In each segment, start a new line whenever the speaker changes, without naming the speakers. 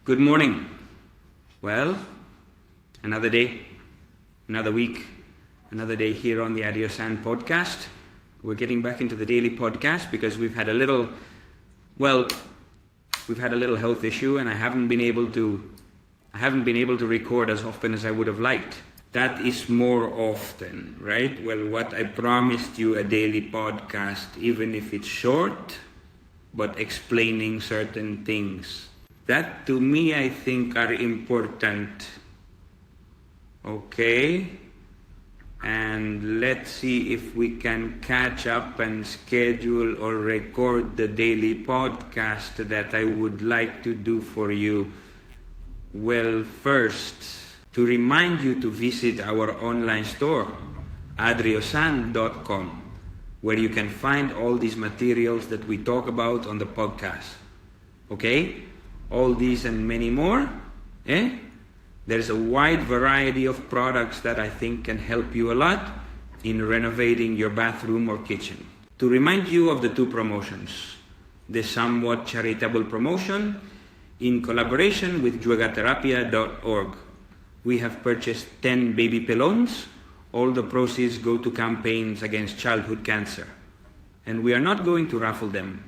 Good morning. Well, another day, another week, another day here on the Adrihosan podcast. We're getting back into the daily podcast because we've had a little health issue, and I haven't been able to record as often as I would have liked. That is more often, right? Well, what I promised you, a daily podcast, even if it's short, but explaining certain things. That to me, I think, are important. Okay? And let's see if we can catch up and schedule or record the daily podcast that I would like to do for you. Well, first, to remind you to visit our online store, Adrihosan.com, where you can find all these materials that we talk about on the podcast. Okay? All these and many more. There's a wide variety of products that I think can help you a lot in renovating your bathroom or kitchen. To remind you of the two promotions, the somewhat charitable promotion in collaboration with juegaterapia.org. We have purchased 10 baby pillows. All the proceeds go to campaigns against childhood cancer. And we are not going to raffle them,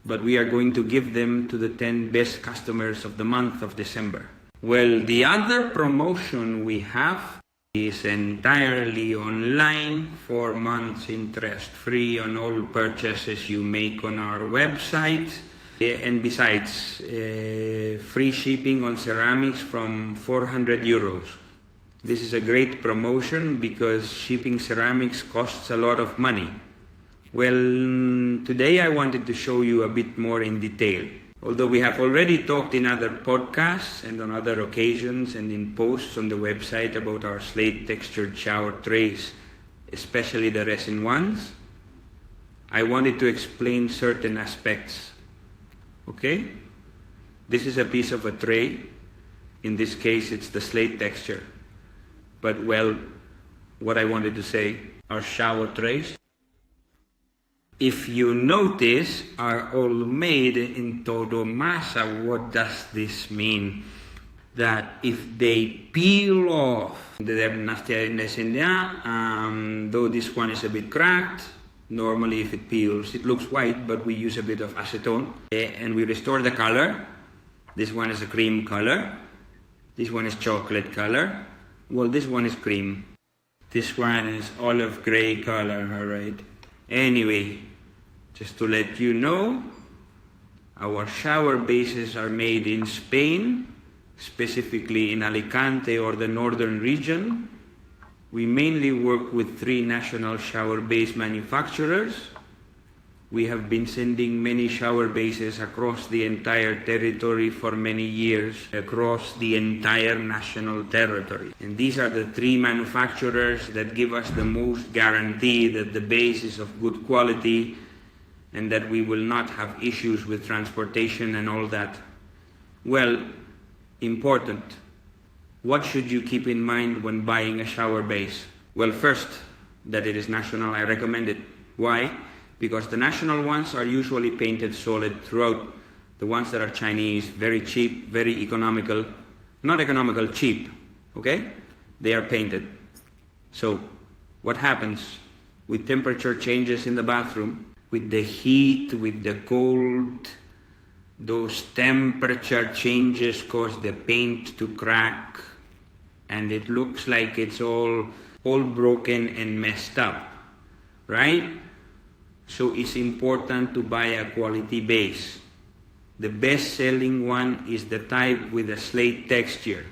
but we are going to give them to the 10 best customers of the month of December. Well, the other promotion we have is entirely online, 4 months interest-free on all purchases you make on our website. And besides, free shipping on ceramics from 400 euros. This is a great promotion because shipping ceramics costs a lot of money. Well, today I wanted to show you a bit more in detail. Although we have already talked in other podcasts and on other occasions and in posts on the website about our slate textured shower trays, especially the resin ones, I wanted to explain certain aspects. Okay? This is a piece of a tray. In this case, it's the slate texture. But well, what I wanted to say, our shower trays, if you notice, are all made in todo masa. What does this mean? That if they peel off, though this one is a bit cracked, normally if it peels, it looks white, but we use a bit of acetone and we restore the color. This one is a cream color. This one is chocolate color. Well, this one is cream. This one is olive gray color, alright? Anyway, just to let you know, our shower bases are made in Spain, specifically in Alicante or the northern region. We mainly work with 3 national shower base manufacturers. We have been sending many shower bases across the entire territory for many years, across the entire national territory. And these are the 3 manufacturers that give us the most guarantee that the base is of good quality and that we will not have issues with transportation and all that. Well, important. What should you keep in mind when buying a shower base? Well, first, that it is national. I recommend it. Why? Because the national ones are usually painted solid throughout. The ones that are Chinese, very cheap, very economical. Not economical, cheap. Okay? They are painted. So, what happens with temperature changes in the bathroom, with the heat, with the cold, those temperature changes cause the paint to crack, and it looks like it's all broken and messed up, right? So it's important to buy a quality base. The best-selling one is the type with a slate texture.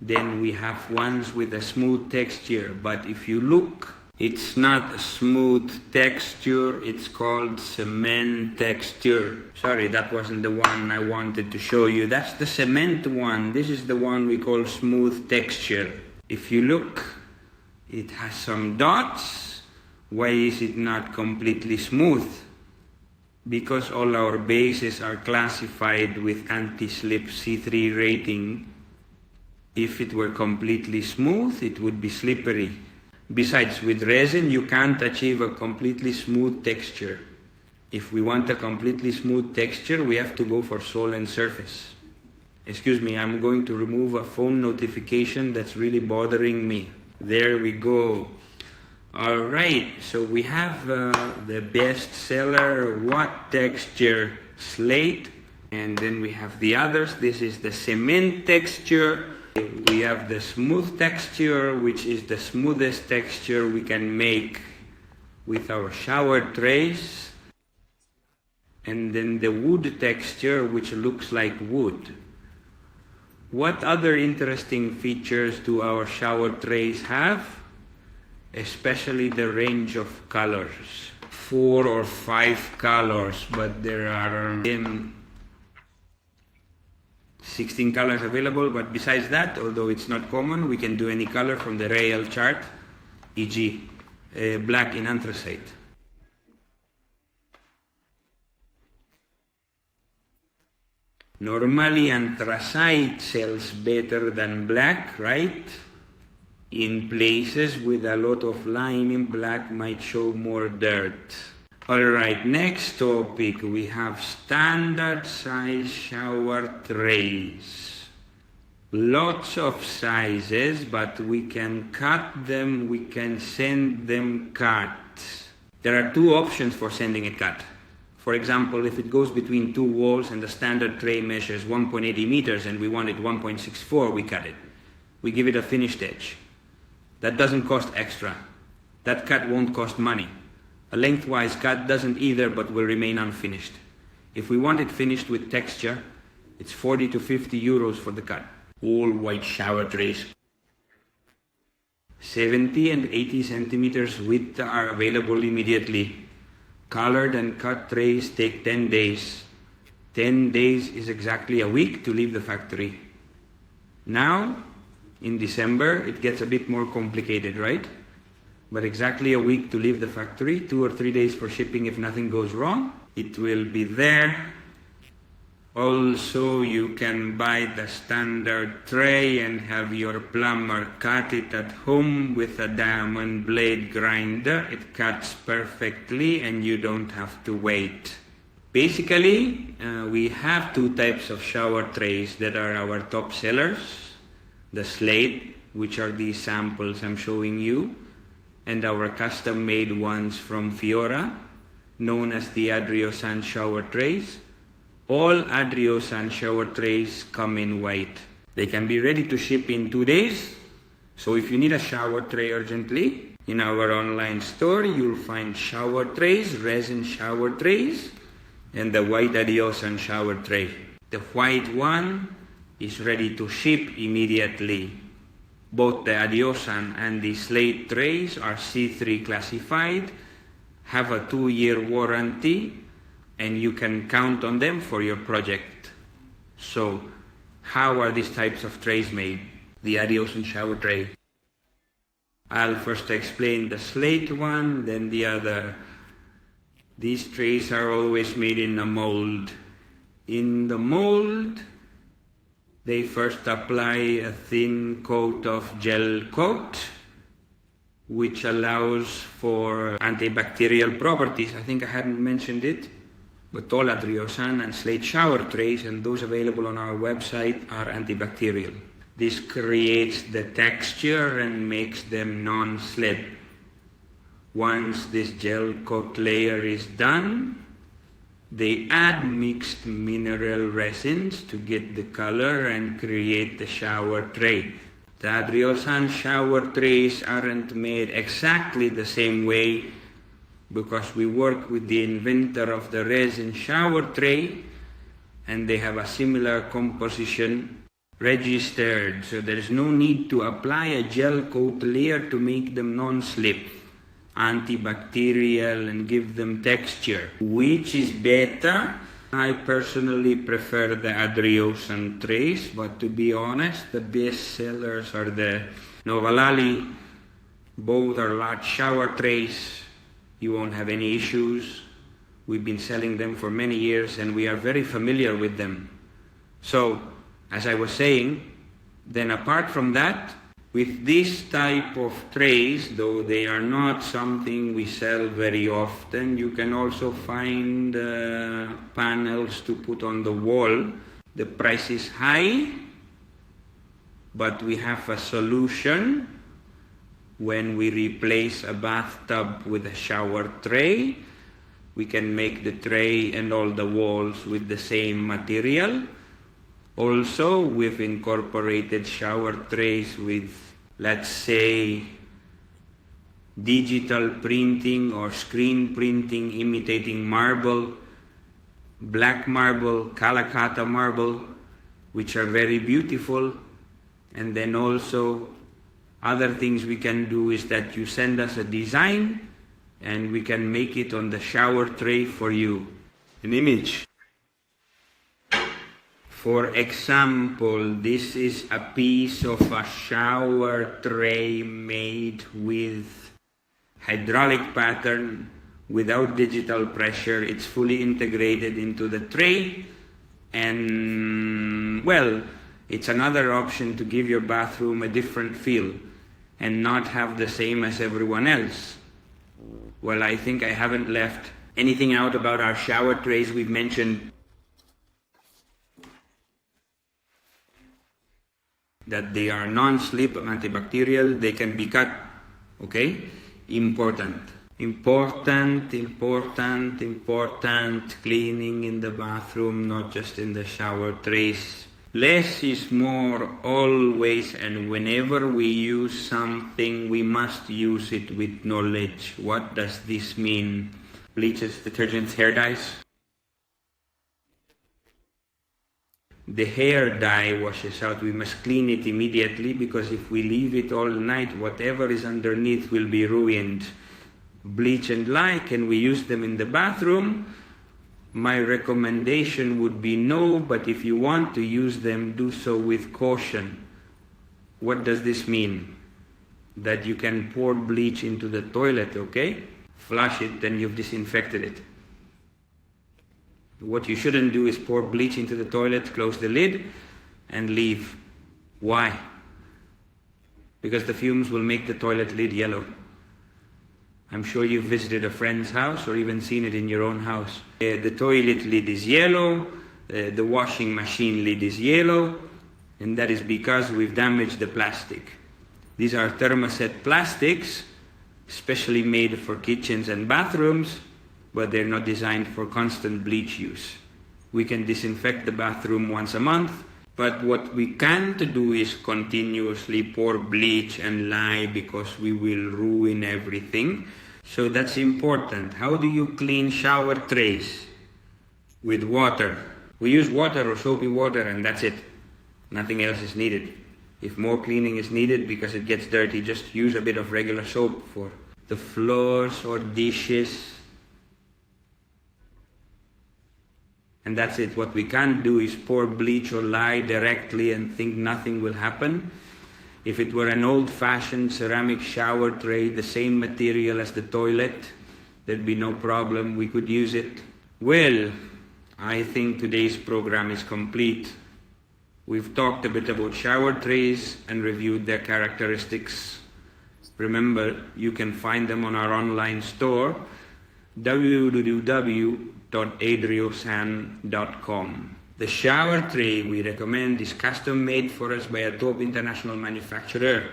Then we have ones with a smooth texture, but if you look, it's not a smooth texture, it's called cement texture. Sorry, that wasn't the one I wanted to show you. That's the cement one. This is the one we call smooth texture. If you look, it has some dots. Why is it not completely smooth? Because all our bases are classified with anti-slip C3 rating. If it were completely smooth, it would be slippery. Besides, with resin, you can't achieve a completely smooth texture. If we want a completely smooth texture, we have to go for solid surface. Excuse me, I'm going to remove a phone notification that's really bothering me. There we go. Alright, so we have the best seller, what texture, slate, and then we have the others. This is the cement texture. We have the smooth texture, which is the smoothest texture we can make with our shower trays. And then the wood texture, which looks like wood. What other interesting features do our shower trays have? Especially the range of colors. 4 or 5 colors, but there are 16 colors available. But besides that, although it's not common, we can do any color from the rail chart, e.g. Black in anthracite. Normally anthracite sells better than black, right? In places with a lot of lime, black might show more dirt. Alright, next topic, we have standard size shower trays. Lots of sizes, but we can cut them, we can send them cut. There are two options for sending it cut. For example, if it goes between two walls and the standard tray measures 1.80 meters and we want it 1.64, we cut it. We give it a finished edge. That doesn't cost extra. That cut won't cost money. A lengthwise cut doesn't either, but will remain unfinished. If we want it finished with texture, it's 40 to 50 euros for the cut. All white shower trays. 70 and 80 centimeters width are available immediately. Colored and cut trays take 10 days. 10 days is exactly a week to leave the factory. Now, in December, it gets a bit more complicated, right? But exactly a week to leave the factory, 2 or 3 days for shipping if nothing goes wrong. It will be there. Also, you can buy the standard tray and have your plumber cut it at home with a diamond blade grinder. It cuts perfectly and you don't have to wait. Basically, we have two types of shower trays that are our top sellers. The slate, which are these samples I'm showing you, and our custom-made ones from Fiora, known as the Adrihosan shower trays. All Adrihosan shower trays come in white. They can be ready to ship in 2 days. So if you need a shower tray urgently, in our online store you'll find shower trays, resin shower trays, and the white Adrihosan shower tray. The white one is ready to ship immediately. Both the Adrihosan and the slate trays are C3 classified, have a 2-year warranty, and you can count on them for your project. So, how are these types of trays made? The Adrihosan shower tray. I'll first explain the slate one, then the other. These trays are always made in a mold. In the mold, they first apply a thin coat of gel coat, which allows for antibacterial properties. I think I hadn't mentioned it, but all Adrihosan and slate shower trays and those available on our website are antibacterial. This creates the texture and makes them non-slip. Once this gel coat layer is done, they add mixed mineral resins to get the color and create the shower tray. The Adrihosan shower trays aren't made exactly the same way because we work with the inventor of the resin shower tray and they have a similar composition registered, so there is no need to apply a gel coat layer to make them non-slip, antibacterial, and give them texture. Which is better? I personally prefer the Adrihosan trays, but to be honest, the best sellers are the Novalali. Both are large shower trays. You won't have any issues. We've been selling them for many years and we are very familiar with them. So, as I was saying, then apart from that, with this type of trays, though they are not something we sell very often, you can also find panels to put on the wall. The price is high, but we have a solution. When we replace a bathtub with a shower tray, we can make the tray and all the walls with the same material. Also, we've incorporated shower trays with, let's say, digital printing or screen printing imitating marble, black marble, Calcutta marble, which are very beautiful. And then also other things we can do is that you send us a design and we can make it on the shower tray for you. An image. For example, this is a piece of a shower tray made with hydraulic pattern without digital pressure. It's fully integrated into the tray, and well, it's another option to give your bathroom a different feel and not have the same as everyone else. Well, I think I haven't left anything out about our shower trays. We've mentioned that they are non-slip, antibacterial, they can be cut, okay? Important, cleaning in the bathroom, not just in the shower trays. Less is more always, and whenever we use something, we must use it with knowledge. What does this mean? Bleaches, detergents, hair dyes. The hair dye washes out. We must clean it immediately, because if we leave it all night, whatever is underneath will be ruined. Bleach and lye, can we use them in the bathroom? My recommendation would be no, but if you want to use them, do so with caution. What does this mean? That you can pour bleach into the toilet, okay? Flush it, then you've disinfected it. What you shouldn't do is pour bleach into the toilet, close the lid, and leave. Why? Because the fumes will make the toilet lid yellow. I'm sure you've visited a friend's house or even seen it in your own house. The toilet lid is yellow, the washing machine lid is yellow, and that is because we've damaged the plastic. These are thermoset plastics, specially made for kitchens and bathrooms, but they're not designed for constant bleach use. We can disinfect the bathroom once a month, but what we can't do is continuously pour bleach and lye, because we will ruin everything. So that's important. How do you clean shower trays? With water. We use water or soapy water, and that's it. Nothing else is needed. If more cleaning is needed because it gets dirty, just use a bit of regular soap for the floors or dishes. And that's it. What we can't do is pour bleach or lye directly and think nothing will happen. If it were an old-fashioned ceramic shower tray, the same material as the toilet, there'd be no problem. We could use it. Well, I think today's program is complete. We've talked a bit about shower trays and reviewed their characteristics. Remember, you can find them on our online store, www.adrihosan.com. The shower tray we recommend is custom made for us by a top international manufacturer.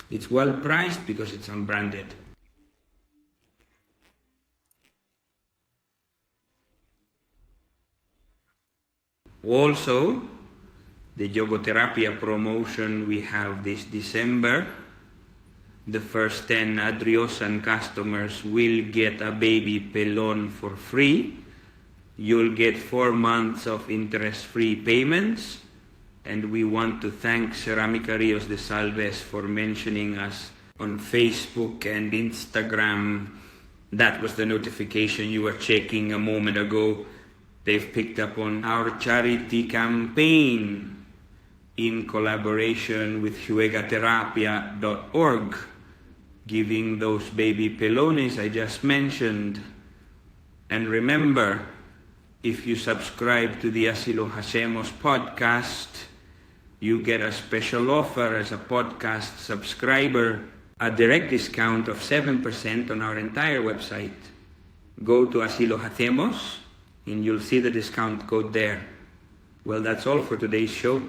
It's well priced because it's unbranded. Also, the Yogotherapia promotion we have this December, the first 10 Adrihosan customers will get a baby pelon for free. You'll get 4 months of interest-free payments, and we want to thank Ceramica Rios de Salves for mentioning us on Facebook and Instagram. That was the notification you were checking a moment ago. They've picked up on our charity campaign in collaboration with juegatherapia.org, giving those baby pelones I just mentioned. And remember, if you subscribe to the Así lo Hacemos podcast, you get a special offer as a podcast subscriber, a direct discount of 7% on our entire website. Go to Así lo Hacemos and you'll see the discount code there. Well, that's all for today's show.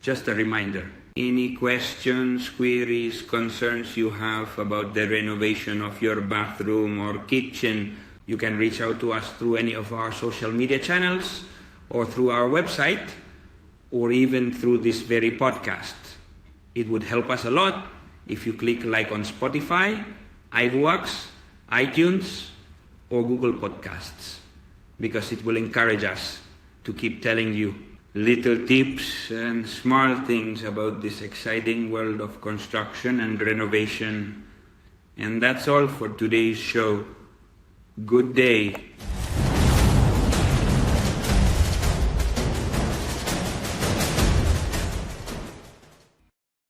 Just a reminder. Any questions, queries, concerns you have about the renovation of your bathroom or kitchen, you can reach out to us through any of our social media channels or through our website or even through this very podcast. It would help us a lot if you click like on Spotify, iVoox, iTunes, or Google Podcasts, because it will encourage us to keep telling you little tips and small things about this exciting world of construction and renovation. And that's all for today's show. Good day.